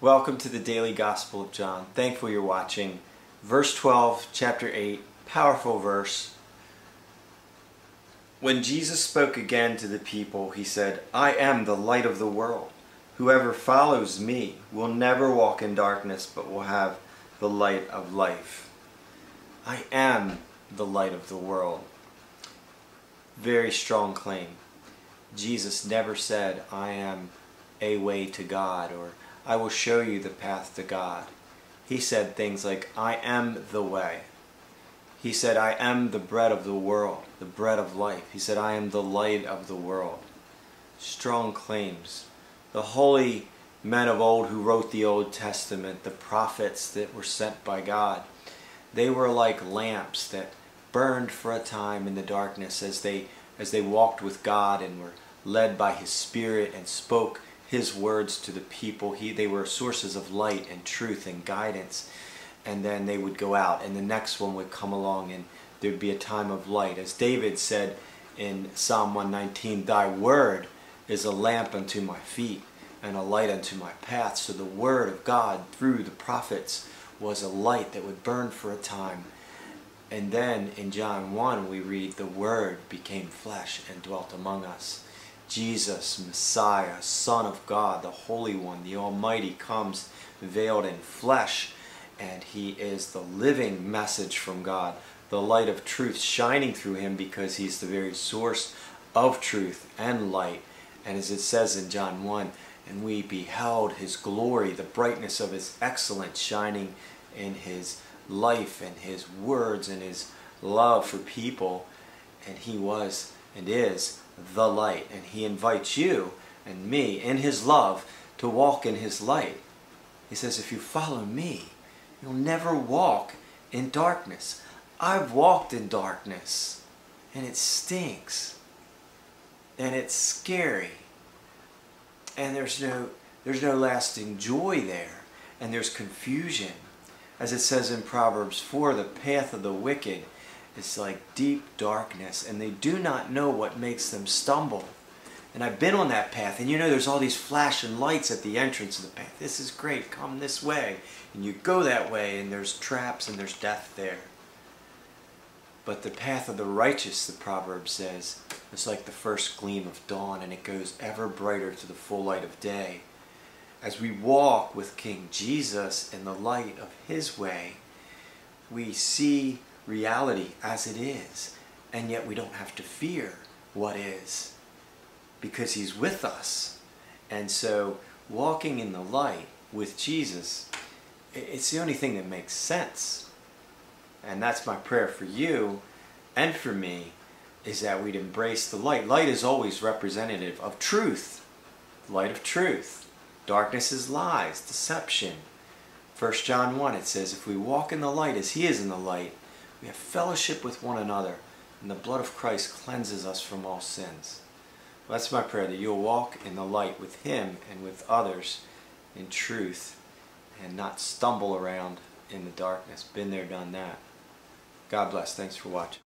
Welcome to the Daily Gospel of John. Thankful you're watching. Verse 12, chapter 8, powerful verse. When Jesus spoke again to the people, he said, "I am the light of the world. Whoever follows me will never walk in darkness, but will have the light of life." I am the light of the world. Very strong claim. Jesus never said, "I am a way to God," or "I will show you the path to God." He said things like, "I am the way." He said, "I am the bread of the world, the bread of life." He said, "I am the light of the world." Strong claims. The holy men of old who wrote the Old Testament, the prophets that were sent by God, they were like lamps that burned for a time in the darkness as they walked with God and were led by His Spirit and spoke His words to the people. They were sources of light and truth and guidance. And then they would go out and the next one would come along and there'd be a time of light. As David said in Psalm 119, "Thy word is a lamp unto my feet and a light unto my path." So the word of God through the prophets was a light that would burn for a time. And then in John 1 we read, "The word became flesh and dwelt among us." Jesus, Messiah, Son of God, the Holy One, the Almighty, comes veiled in flesh, and He is the living message from God, the light of truth shining through Him because He's the very source of truth and light. And as it says in John 1, "And we beheld His glory, the brightness of His excellence shining in His life and His words and His love for people." And He was and is the light, and He invites you and me in His love to walk in His light. He says, "If you follow me, you'll never walk in darkness." I've walked in darkness, and it stinks, and it's scary, and there's no lasting joy there, and there's confusion. As it says in Proverbs 4, "The path of the wicked is like deep darkness, and they do not know what makes them stumble." And I've been on that path, and there's all these flashing lights at the entrance of the path. This is great, come this way. And you go that way, and there's traps and there's death there. But the path of the righteous, the proverb says, is like the first gleam of dawn, and it goes ever brighter to the full light of day. As we walk with King Jesus in the light of His way, we see reality as it is, and yet we don't have to fear what is, because He's with us. And so walking in the light with Jesus, it's the only thing that makes sense. And that's my prayer for you and for me, is that we'd embrace the light. Light is always representative of truth, light of truth. Darkness is lies, deception. 1 John 1, it says, "If we walk in the light as He is in the light, we have fellowship with one another, and the blood of Christ cleanses us from all sins." Well, that's my prayer, that you'll walk in the light with Him and with others in truth, and not stumble around in the darkness. Been there, done that. God bless. Thanks for watching.